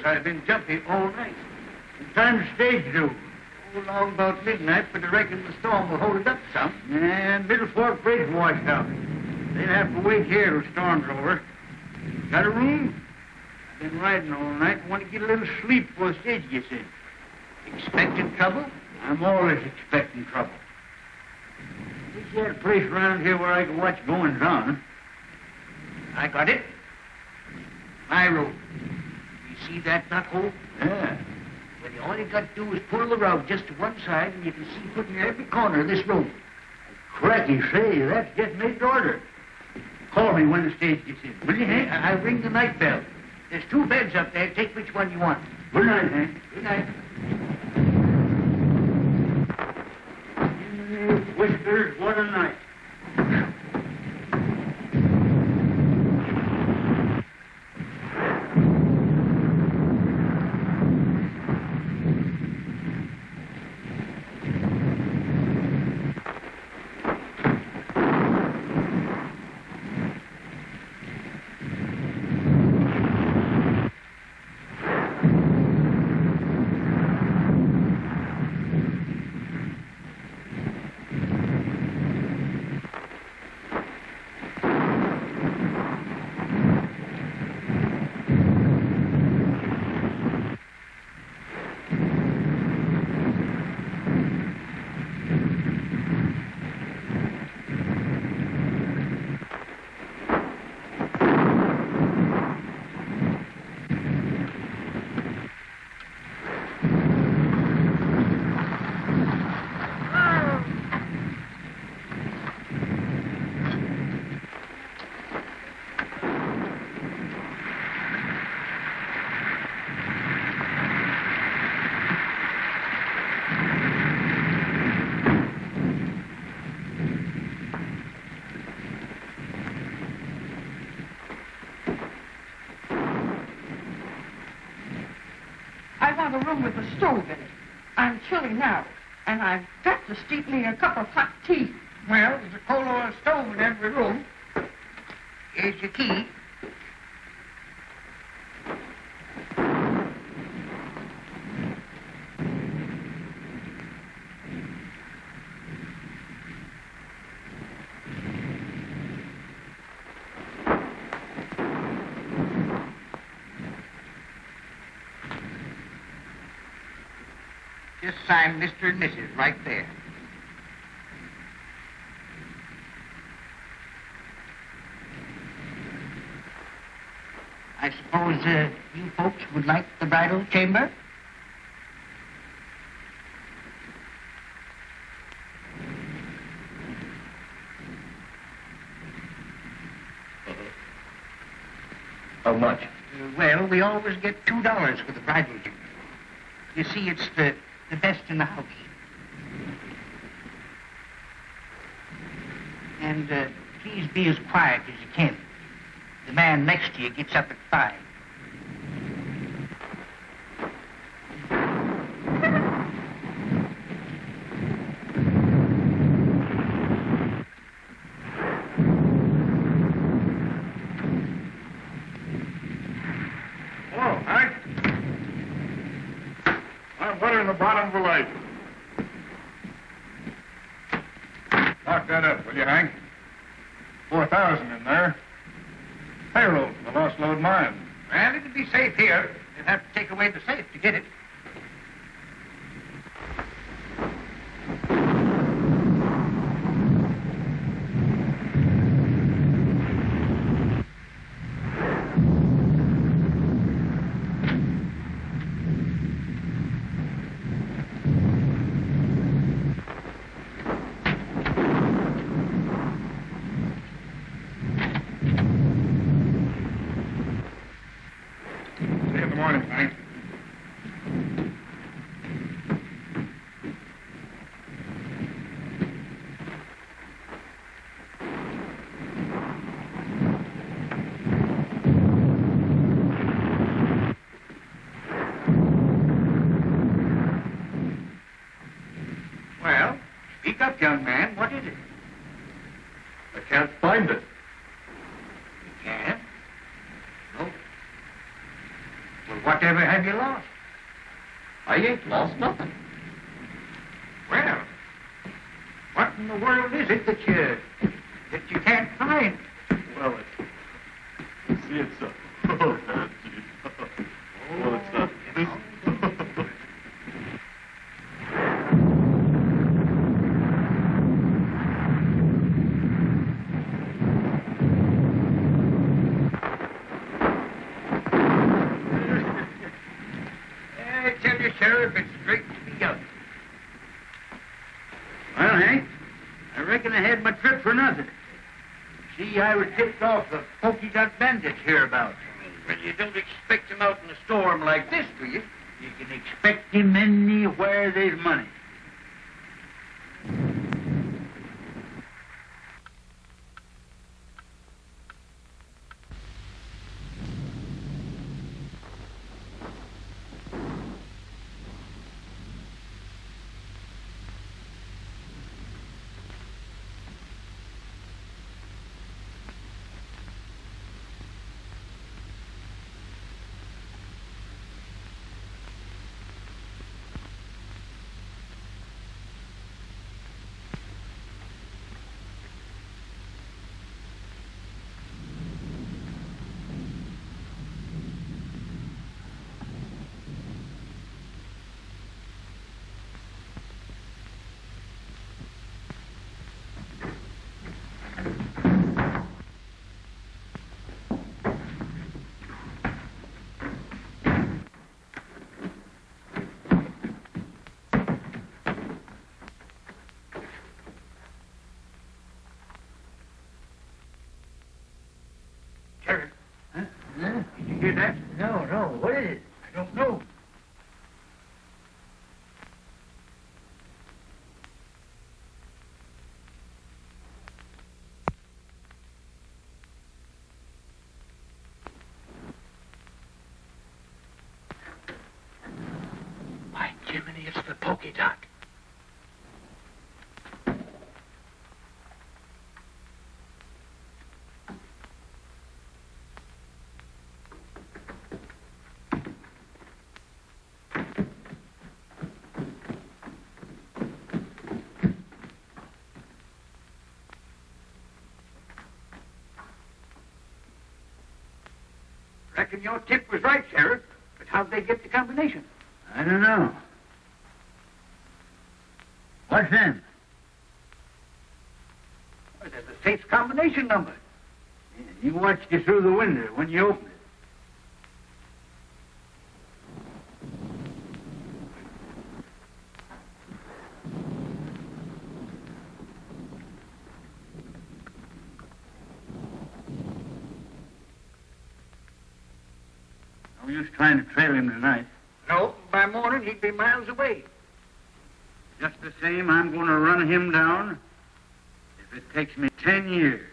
I've been jumpy all night. The time's stage due. Along about midnight, but I reckon the storm will hold it up some. And Middle Fork Bridge washed out. They'll have to wait here till the storm's over. Got a room? I've been riding all night and want to get a little sleep before the stage gets in. Expecting trouble? I'm always expecting trouble. There's yet a place around here where I can watch goings on. I got it. My road. See that knot hole? Yeah. Well, all you got to do is pull the rug just to one side, and you can see foot near every corner of this room. Cracky, say, that's just made to order. Call me when the stage gets in. Will you, Hank? I'll ring the night bell. There's 2 beds up there. Take which one you want. Good night, Hank. Good night. Whiskers, what a night. A room with a stove in it. I'm chilly now, and I've got to steep me a cup of hot tea. Well, there's a coal oil stove in every room. Here's your key. Just sign Mr. and Mrs. right there. I suppose you folks would like the bridal chamber? How much? Well, we always get $2 for the bridal dinner. You see, it's the best in the house. And please be as quiet as you can. The man next to you gets up at 5. Bottom of the light. Lock that up, will you, Hank? 4,000 in there. Payroll for the lost load mine. Well, it'll be safe here. You'll have to take away the safe to get it. Well, speak up, young man. What is it? I can't find it. You can't? No. Well, whatever have you lost? I ain't lost nothing. Well, what in the world is it that you can't find? Well, it's a... Oh, gee. Well, it's this... I tell you, Sheriff, it's straight to the young. Well, Hank, I reckon I had my trip for nothing. See, I was tipped off the pokey dot bandits hereabouts. Well, you don't expect him out in a storm like this, do you? You can expect him anywhere there's money. Sheriff, Huh? did you hear that? No. What is it? I don't know. By Jiminy, it's the pokey dot. Reckon your tip was right, Sheriff. But how'd they get the combination? I don't know. What's them? Well, there's a safe combination number. You watched it through the window when you opened it. trying to trail him tonight. No, by morning he'd be miles away. Just the same, I'm going to run him down if it takes me 10 years.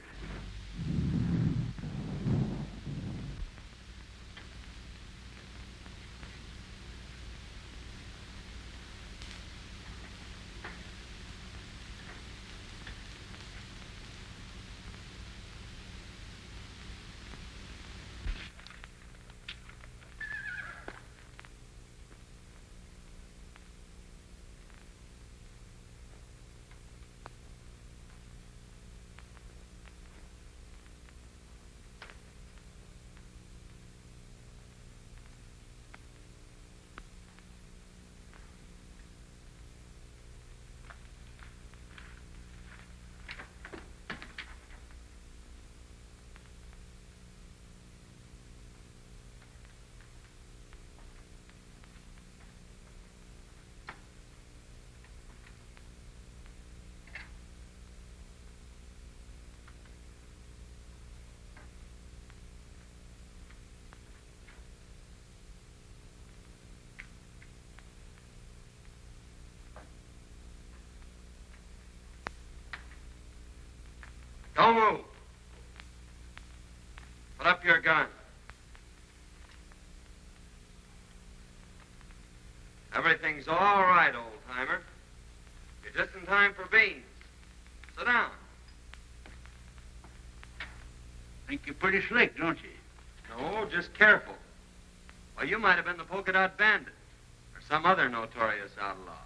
Don't move. Put up your gun. Everything's all right, old-timer. You're just in time for beans. Sit down. Think you're pretty slick, don't you? No, just careful. Well, you might have been the polka dot bandit or some other notorious outlaw.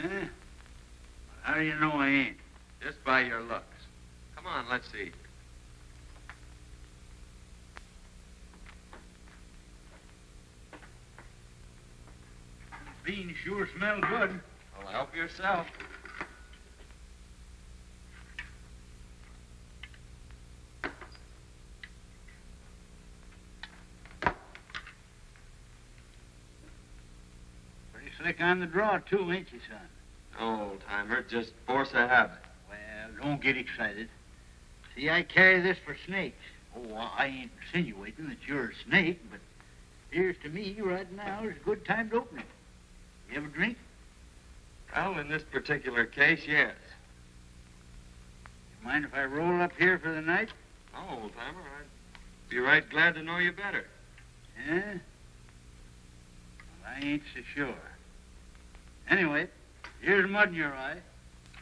Eh? How do you know I ain't? Just by your looks. Come on, let's see. Beans sure smell good. Well, help yourself. Pretty slick on the draw, too, ain't you, son? No, old-timer, just force of habit. Well, don't get excited. See, I carry this for snakes. Oh, I ain't insinuating that you're a snake, but here's to me right now is a good time to open it. You have a drink? Well, in this particular case, yes. You mind if I roll up here for the night? No, old-timer, I'd be right glad to know you better. Yeah? Well, I ain't so sure. Anyway, here's mud in your eye.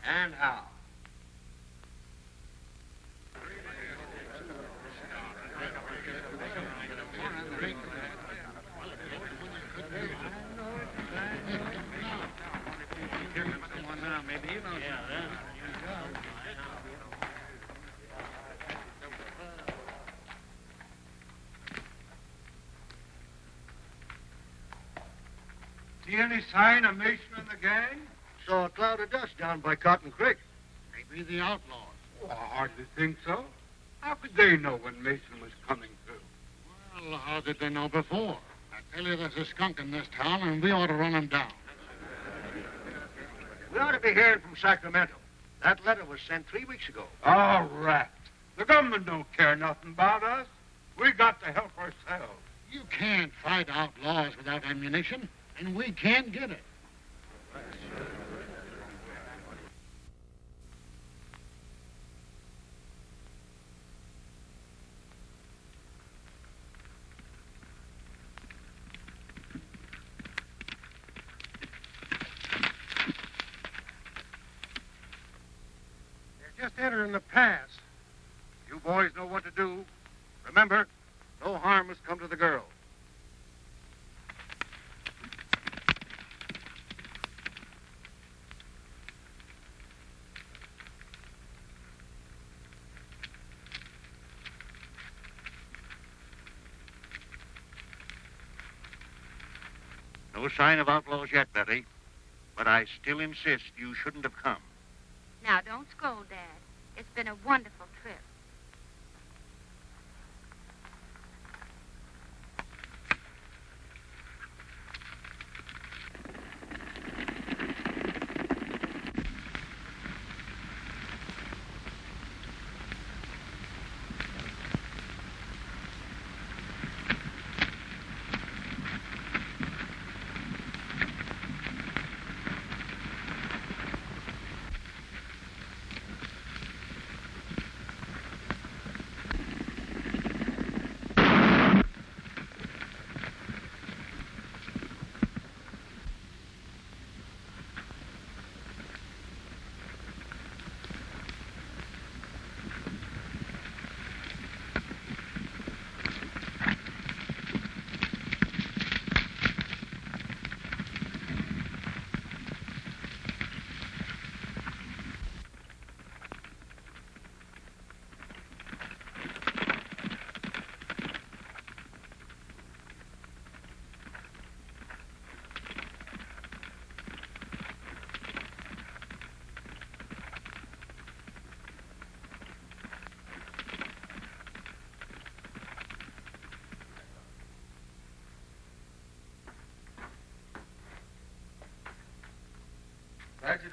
And how? See any sign of Mason and the gang? Saw a cloud of dust down by Cotton Creek. Maybe the outlaws. Oh, I hardly think so. How could they know when Mason was coming through? Well, how did they know before? I tell you, there's a skunk in this town, and we ought to run him down. We ought to be hearing from Sacramento. That letter was sent 3 weeks ago. All right. The government don't care nothing about us. We got to help ourselves. You can't fight outlaws without ammunition, and we can't get it. Just entering the pass. You boys know what to do. Remember, no harm has come to the girl. No sign of outlaws yet, Betty. But I still insist you shouldn't have come. Now, don't scold, Dad. It's been a wonderful trip.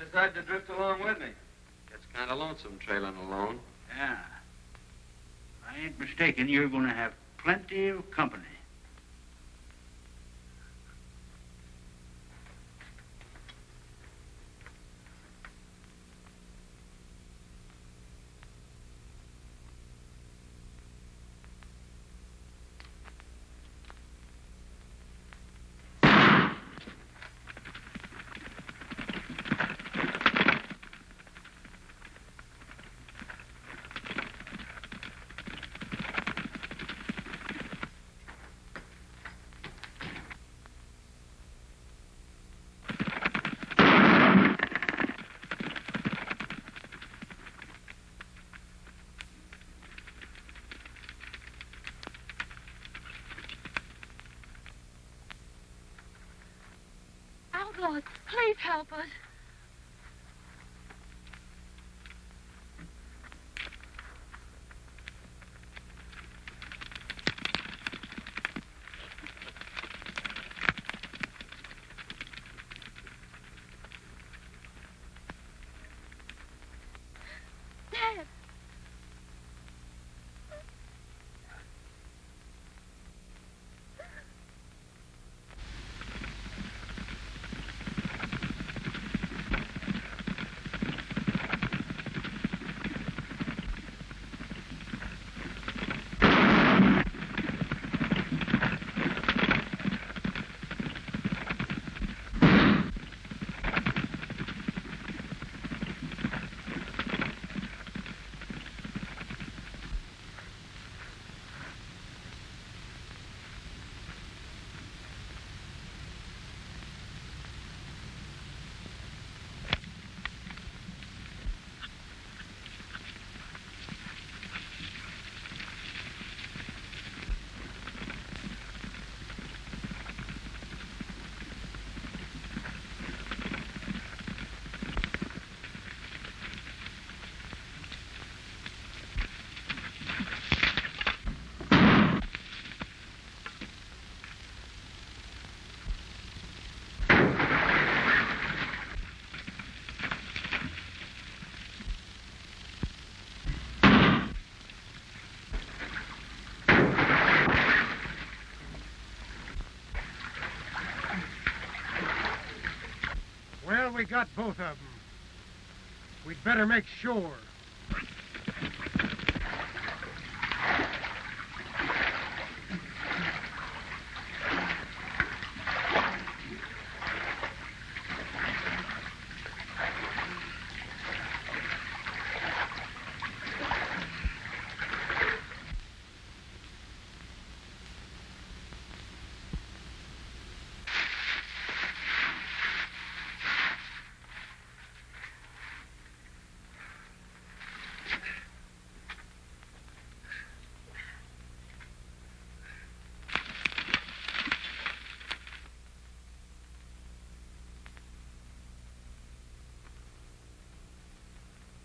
decided to drift along with me. Gets kind of lonesome trailing alone. Yeah. If I ain't mistaken, you're going to have plenty of company. Outlaws, please help us. Dad. Well, we got both of them. We'd better make sure.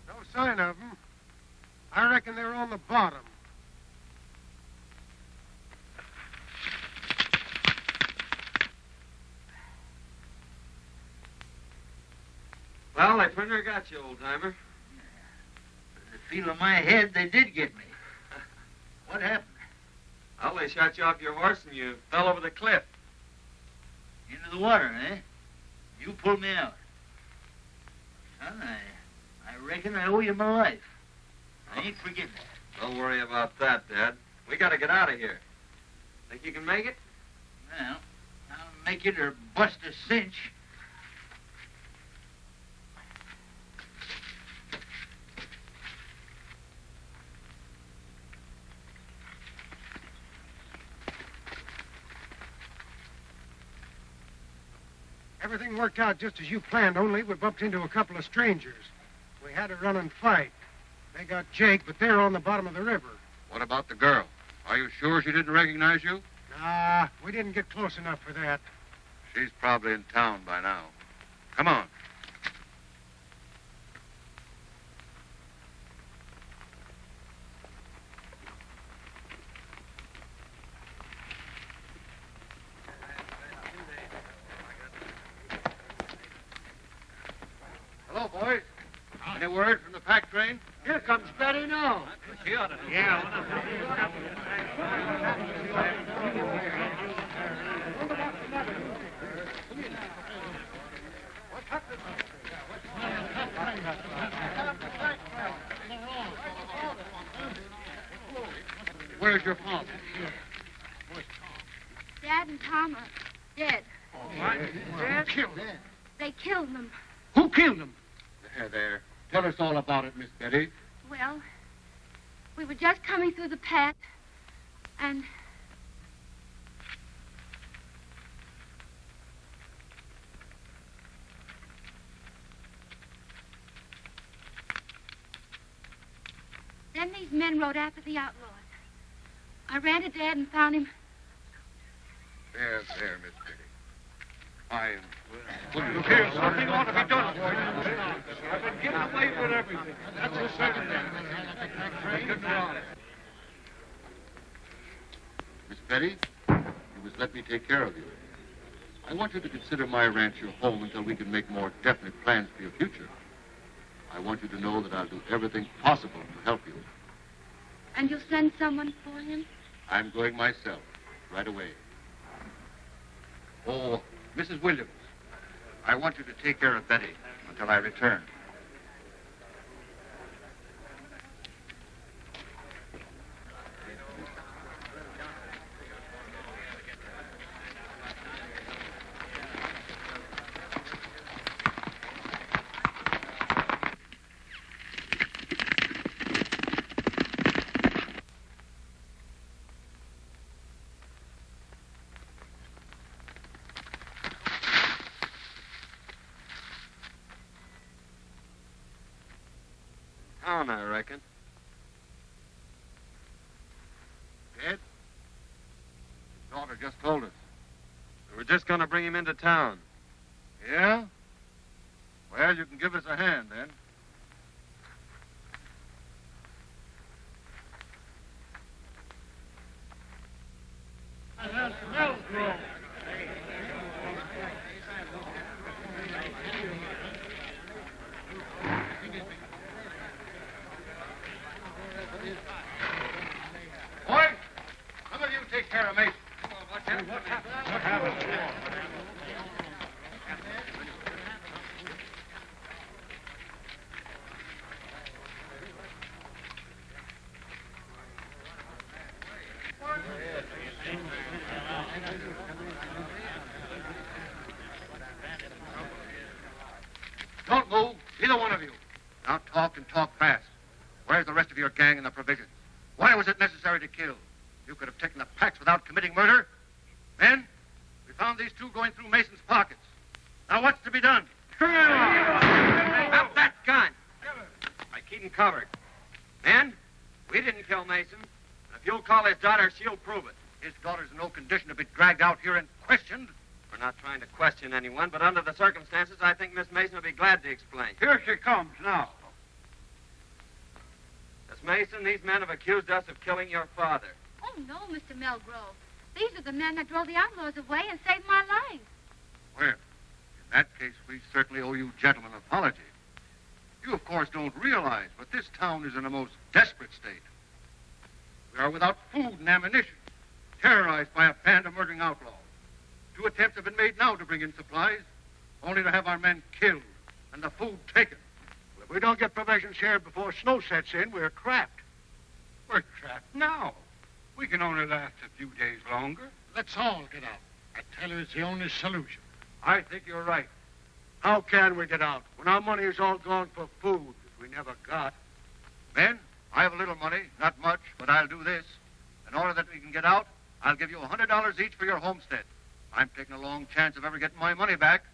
No sign of them. I reckon they're on the bottom. Well, they pretty near got you, old-timer. The feel of my head, they did get me. What happened? Well, they shot you off your horse and you fell over the cliff. Into the water, eh? You pulled me out. Son, I reckon I owe you my life. I ain't forgetting that. Don't worry about that, Dad. We gotta get out of here. Think you can make it? Well, I'll make it or bust a cinch. Everything worked out just as you planned, only we bumped into a couple of strangers. We had to run and fight. They got Jake, but they're on the bottom of the river. What about the girl? Are you sure she didn't recognize you? Nah, we didn't get close enough for that. She's probably in town by now. Come on. boys. Any word from the pack train? Here comes Betty now. Where's your father? Dad and Tom are dead. Dad killed him. They killed them. Who killed him? There. Tell us all about it, Miss Betty. Well, we were just coming through the path, and then these men rode after the outlaws. I ran to Dad and found him. There, Miss Betty. Fine. Look here, something ought to be done. I've been getting away with everything. That's the second thing. Miss Betty, you must let me take care of you. I want you to consider my ranch your home until we can make more definite plans for your future. I want you to know that I'll do everything possible to help you. And you'll send someone for him? I'm going myself, right away. Oh, Mrs. Williams, I want you to take care of Betty until I return. Town, I reckon. Ed? Daughter just told us. We were just going to bring him into town. Yeah? Well, you can give us a hand, then. Boy, some of you take care of Mason. What happened? Don't move, either one of you. Now talk and talk fast. Where's the rest of your gang and the provisions? Why was it necessary to kill? You could have taken the packs without committing murder. Men, we found these two going through Mason's pockets. Now what's to be done? Up that gun! I keep him covered. Men, we didn't kill Mason. And if you'll call his daughter, she'll prove it. His daughter's in no condition to be dragged out here and questioned. We're not trying to question anyone, but under the circumstances, I think Miss Mason will be glad to explain. Here she comes now. Miss Mason, these men have accused us of killing your father. Oh, no, Mr. Melgrove. These are the men that drove the outlaws away and saved my life. Well, in that case, we certainly owe you gentlemen an apology. You, of course, don't realize, but this town is in a most desperate state. We are without food and ammunition, terrorized by a band of murdering outlaws. 2 attempts have been made now to bring in supplies, only to have our men killed and the food taken. If we don't get provisions here before snow sets in, we're trapped. We're trapped now. We can only last a few days longer. Let's all get out. I tell you, it's the only solution. I think you're right. How can we get out when our money is all gone for food that we never got? Men, I have a little money, not much, but I'll do this. In order that we can get out, I'll give you $100 each for your homestead. I'm taking a long chance of ever getting my money back,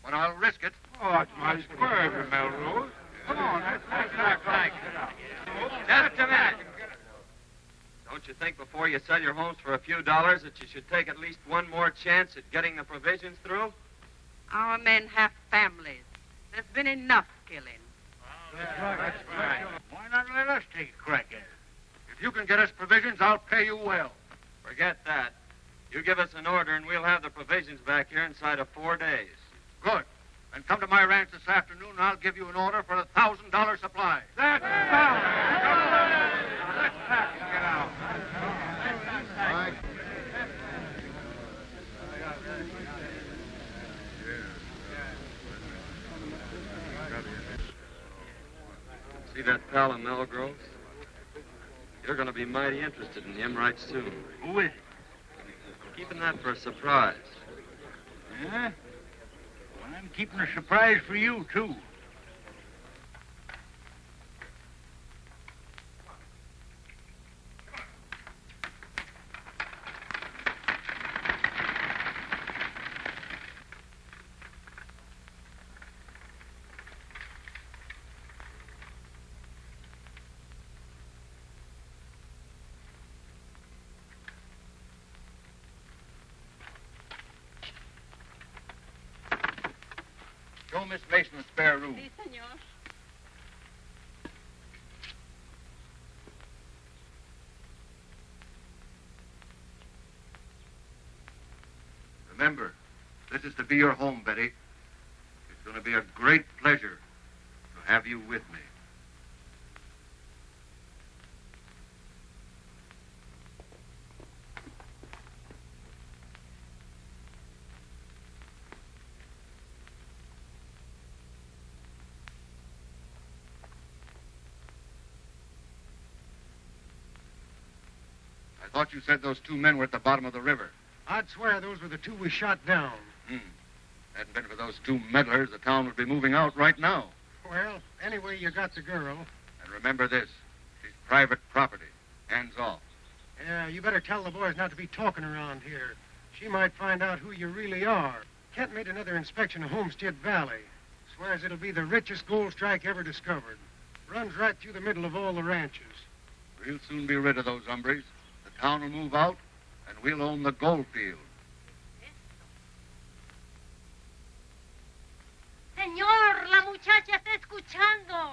but I'll risk it. Oh, that's my square, Melrose. Come on, let's back. Just a minute. Don't you think before you sell your homes for a few dollars that you should take at least one more chance at getting the provisions through? Our men have families. There's been enough killing. That's right. Why not let us take a crack at it? If you can get us provisions, I'll pay you well. Forget that. You give us an order and we'll have the provisions back here inside of 4 days. Good. Then come to my ranch this afternoon, and I'll give you an order for a $1,000 supply. That's fine. Let's pack and get out. All right. See that pal in Melgrove's? You're going to be mighty interested in him right soon. Who is it? Keeping that for a surprise. Huh? Well, I'm keeping a surprise for you, too. Show Miss Mason the spare room. Sí, señor. Remember, this is to be your home, Betty. It's going to be a great pleasure to have you with me. I thought you said those two men were at the bottom of the river. I'd swear those were the two we shot down. Hadn't been for those two meddlers, the town would be moving out right now. Well, anyway, you got the girl. And remember this, she's private property. Hands off. Yeah, you better tell the boys not to be talking around here. She might find out who you really are. Kent made another inspection of Homestead Valley. Swears it'll be the richest gold strike ever discovered. Runs right through the middle of all the ranches. We'll soon be rid of those hombres. The town will move out, and we'll own the gold field. Señor, la muchacha está escuchando.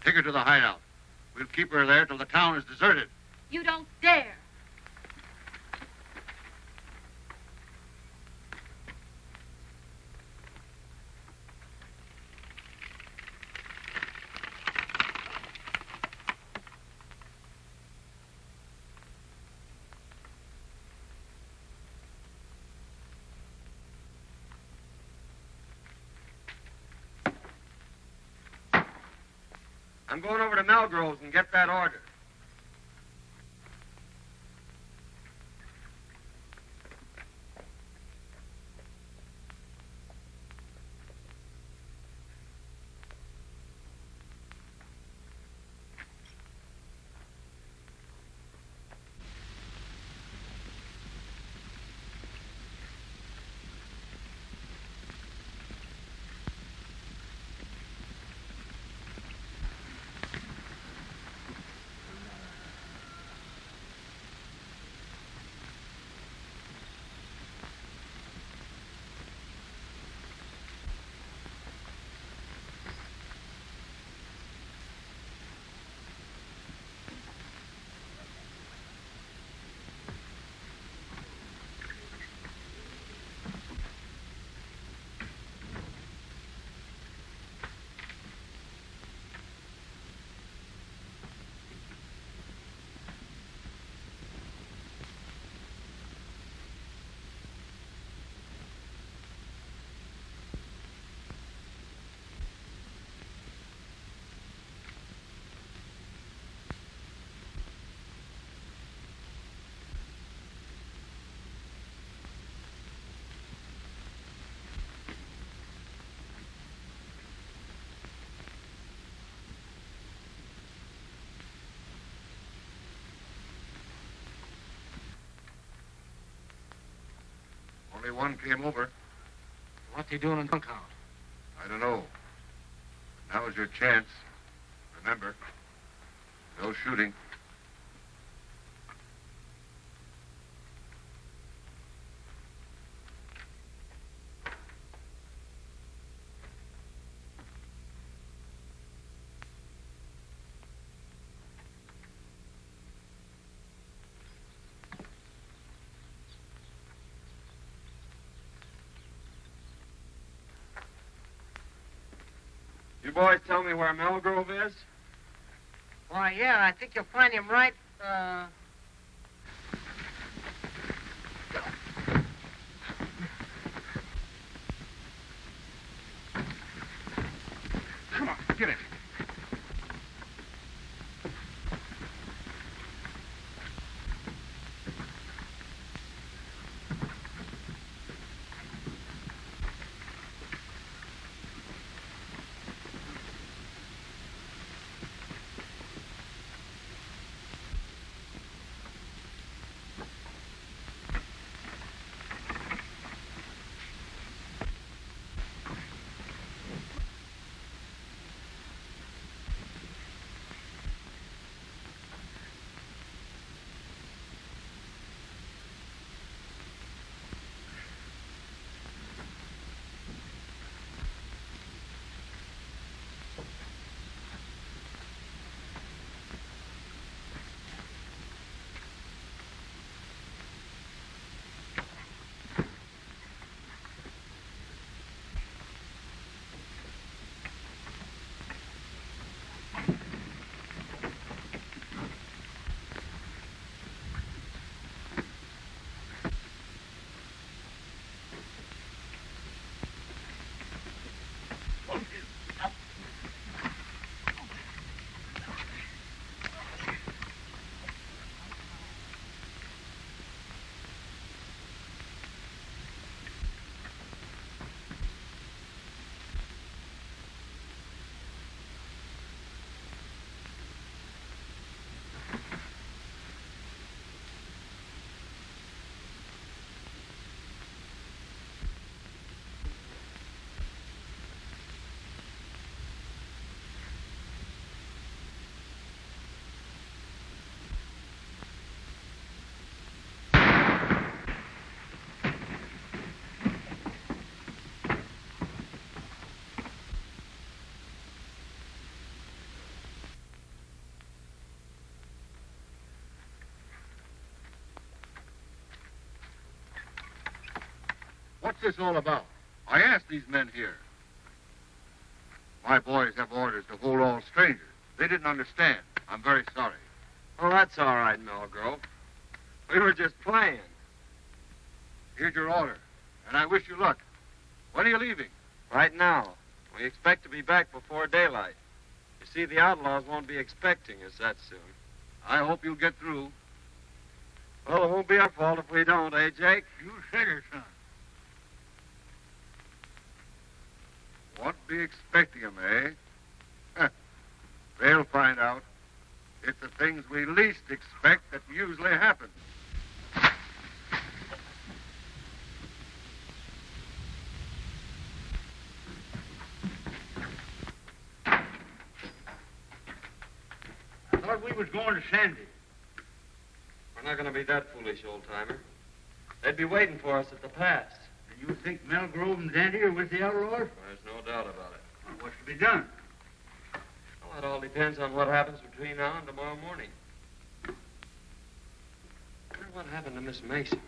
Take her to the hideout. We'll keep her there till the town is deserted. You don't dare. I'm going over to Melgrove's and get that order. Only one came over. What's he doing in bunkhouse? I don't know. Now's your chance. Remember, no shooting. You boys tell me where Melgrove is? Why, yeah, I think you'll find him right, Come on, get it. What's this all about? I asked these men here. My boys have orders to hold all strangers. They didn't understand. I'm very sorry. Oh, that's all right, Melgrove. We were just playing. Here's your order, and I wish you luck. When are you leaving? Right now. We expect to be back before daylight. You see, the outlaws won't be expecting us that soon. I hope you'll get through. Well, it won't be our fault if we don't, eh, Jake? You said it, son. Won't be expecting 'em, eh? They'll find out. It's the things we least expect that usually happen. I thought we was going to Sandy. We're not going to be that foolish, old-timer. They'd be waiting for us at the pass. And you think Melgrove and Sandy are with the outlaws? There's no doubt about it. Well, what's to be done? Well, that all depends on what happens between now and tomorrow morning. I wonder what happened to Miss Mason.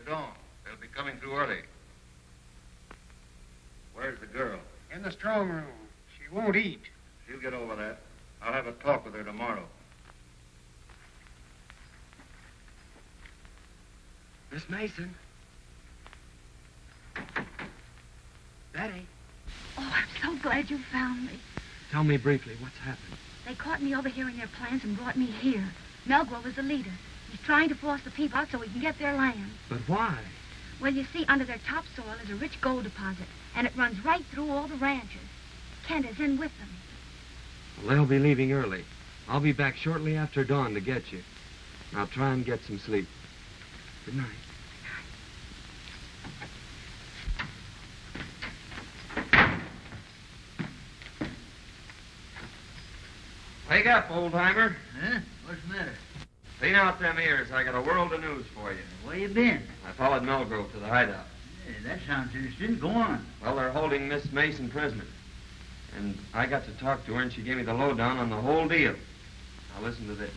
dawn. They'll be coming through early. Where's the girl? In the strong room. She won't eat. She'll get over that. I'll have a talk with her tomorrow. Miss Mason. Betty. Oh, I'm so glad you found me. Tell me briefly what's happened. They caught me overhearing their plans and brought me here. Melgrove is the leader. He's trying to force the people out so he can get their land. But why? Well, you see, under their topsoil is a rich gold deposit, and it runs right through all the ranches. Kent is in with them. Well, they'll be leaving early. I'll be back shortly after dawn to get you. Now try and get some sleep. Good night. Wake up, old-timer. Huh? What's the matter? Clean out them ears. I got a world of news for you. Where you been? I followed Melgrove to the hideout. Hey, that sounds interesting. Go on. Well, they're holding Miss Mason prisoner. And I got to talk to her, and she gave me the lowdown on the whole deal. Now, listen to this.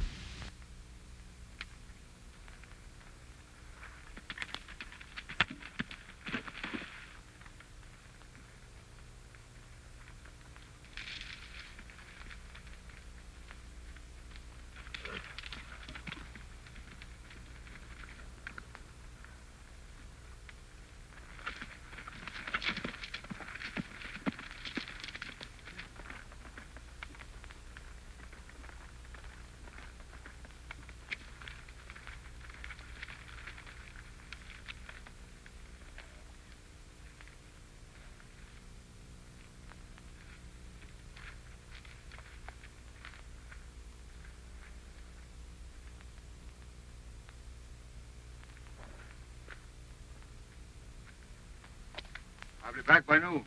I'll be back by noon.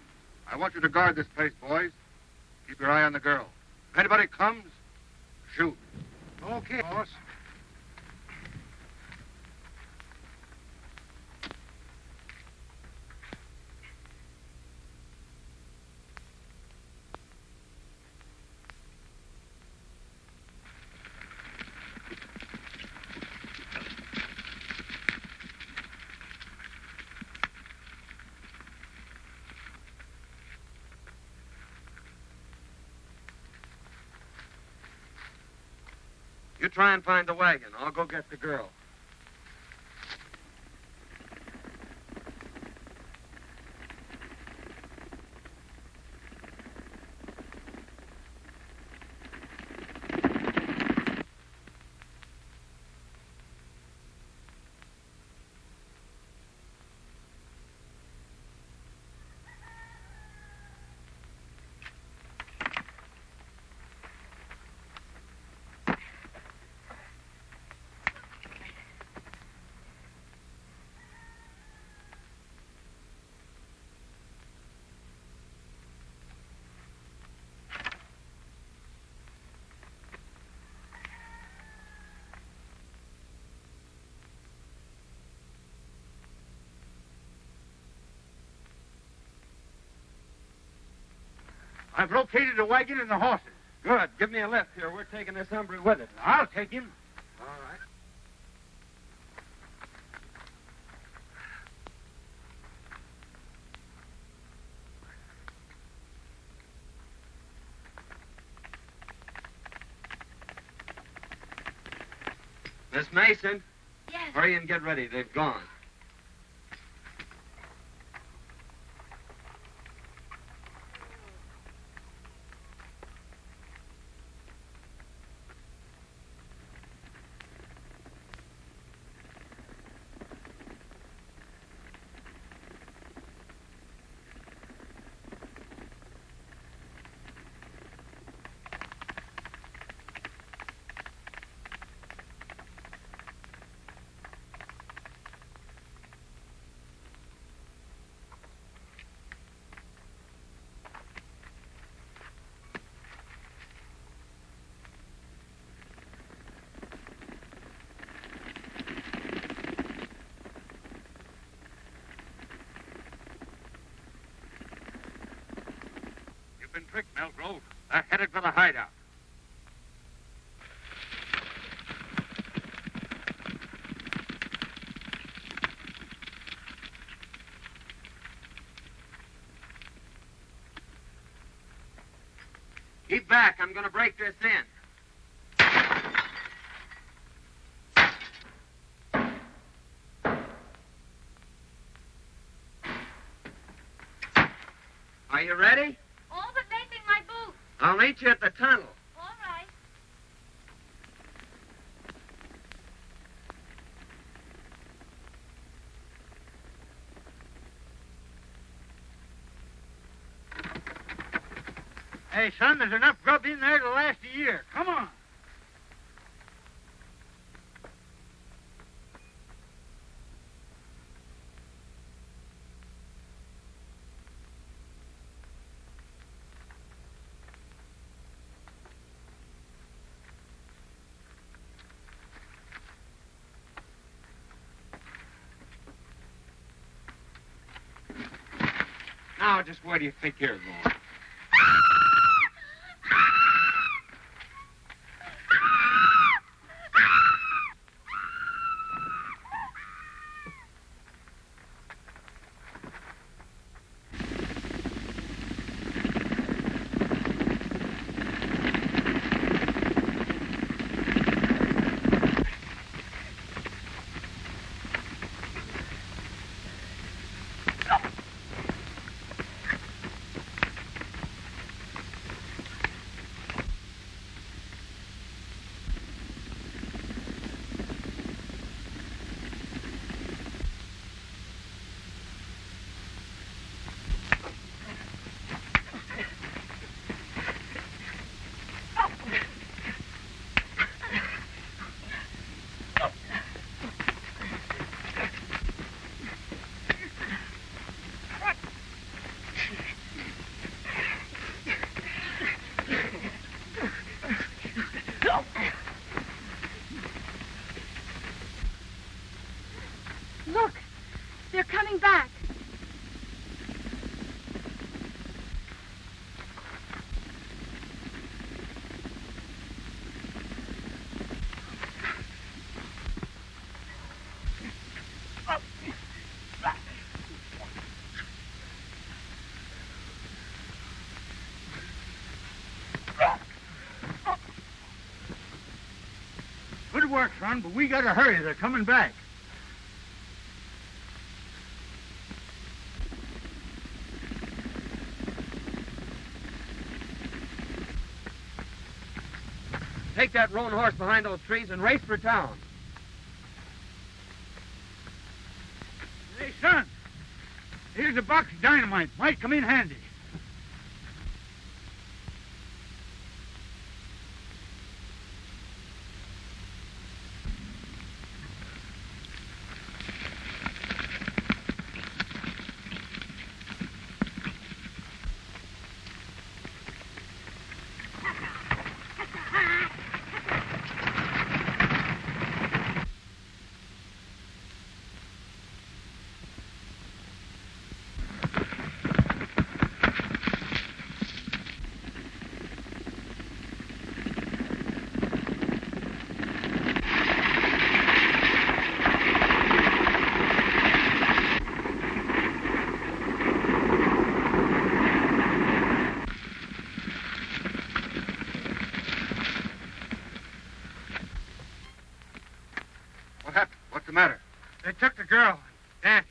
I want you to guard this place, boys. Keep your eye on the girl. If anybody comes, shoot. Okay, boss. You try and find the wagon. I'll go get the girl. I've located the wagon and the horses. Good. Give me a lift here. We're taking this hombre with us. I'll take him. All right. Miss Mason, Yes. hurry and get ready. They've gone. You've been tricked, Melgrove. They're headed for the hideout. Keep back. I'm going to break this in. Are you ready? All but making my boots. I'll meet you at the tunnel. All right. Hey, son, there's enough grub in there to last a year. Come on. Now, just where do you think you're going? Look, they're coming back. Good work, son, but we gotta hurry. They're coming back. Take that roan horse behind those trees and race for town. Hey, son, here's a box of dynamite. Might come in handy. What happened? What's the matter? They took the girl, Dancy.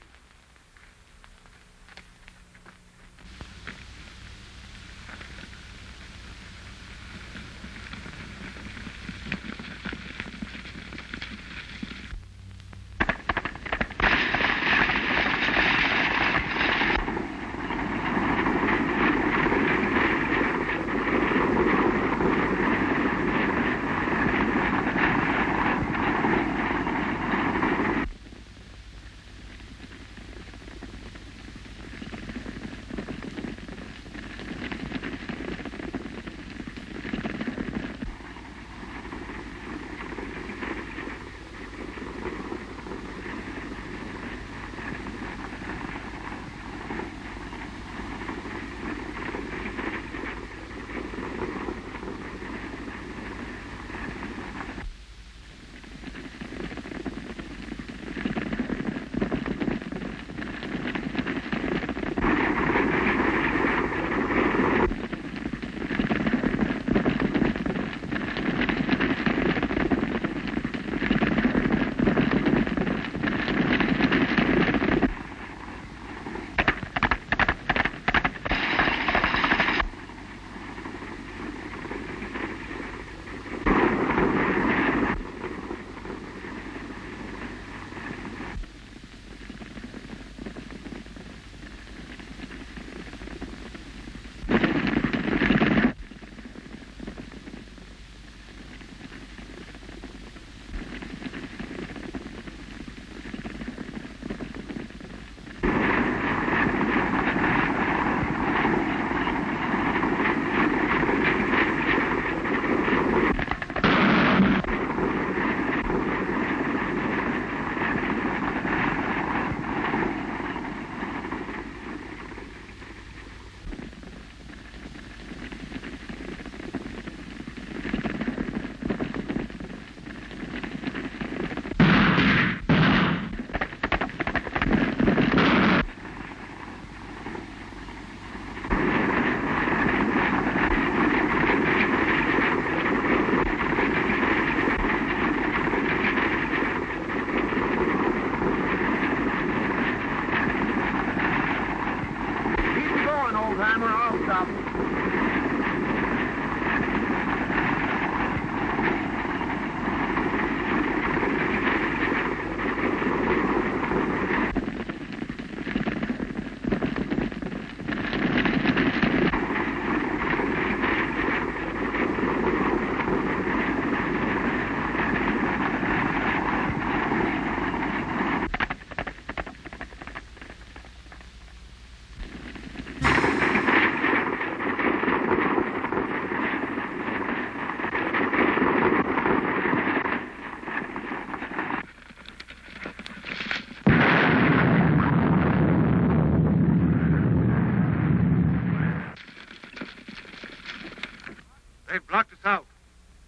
blocked us out.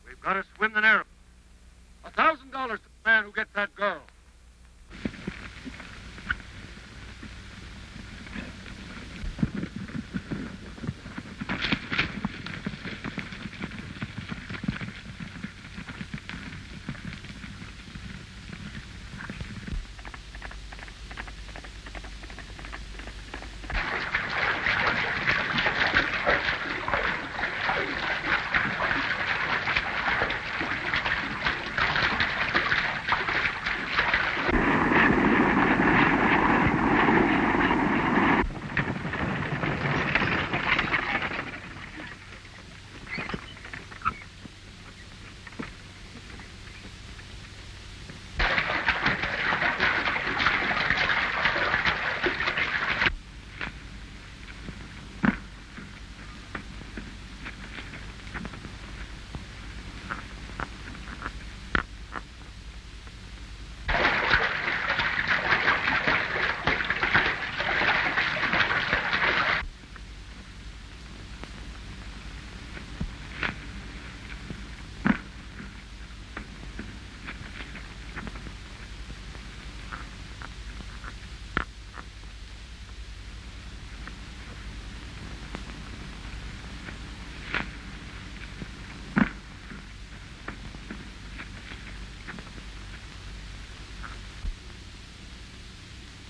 We've got to swim the narrow. $1,000 to the man who gets that girl.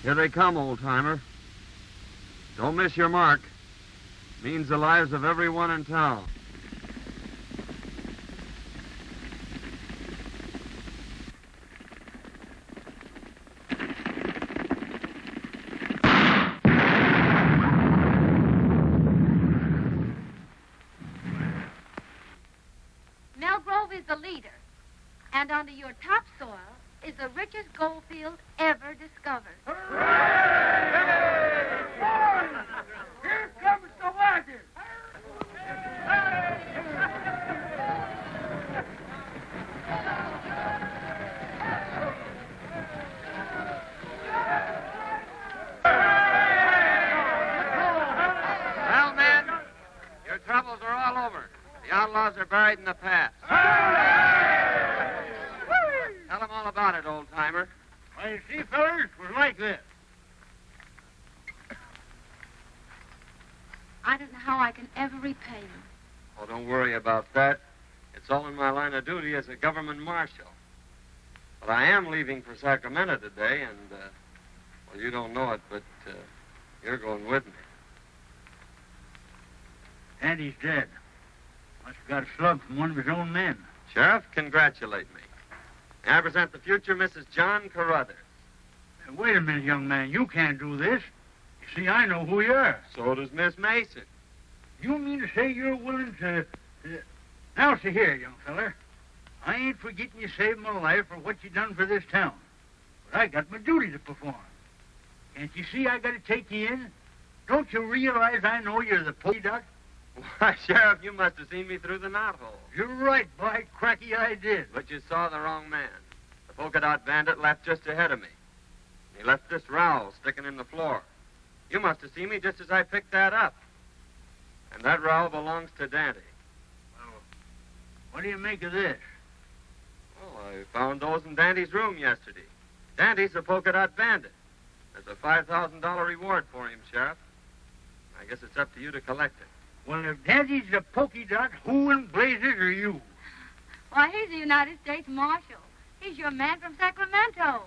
Here they come, old-timer. Don't miss your mark. Means the lives of everyone in town. Melgrove is the leader, and under your topsoil is the richest gold field ever discovered. Here comes the wagon. Well, men, your troubles are all over. The outlaws are buried in the past. Tell them all about it, old-timer. Well, you see, fellas, it was like this. I don't know how I can ever repay you. Oh, don't worry about that. It's all in my line of duty as a government marshal. But I am leaving for Sacramento today, and, well, you don't know it, but you're going with me. Andy's dead. Must have got a slug from one of his own men. Sheriff, congratulate me. I present the future Mrs. John Carruthers. Wait a minute, young man. You can't do this. You see, I know who you are. So does Miss Mason. You mean to say you're willing to... Now, see here, young feller. I ain't forgetting you saved my life for what you done for this town. But I got my duty to perform. Can't you see I got to take you in? Don't you realize I know you're the polka dot? Why, Sheriff, you must have seen me through the knothole. You're right, by cracky, I did. But you saw the wrong man. The polka dot bandit left just ahead of me. He left this rowel sticking in the floor. You must have seen me just as I picked that up. And that rowel belongs to Dante. Well, what do you make of this? Well, I found those in Dante's room yesterday. Dante's the polka dot bandit. There's a $5,000 reward for him, Sheriff. I guess it's up to you to collect it. Well, if Daddy's the polka dot, who in blazes are you? Why, he's the United States Marshal. He's your man from Sacramento.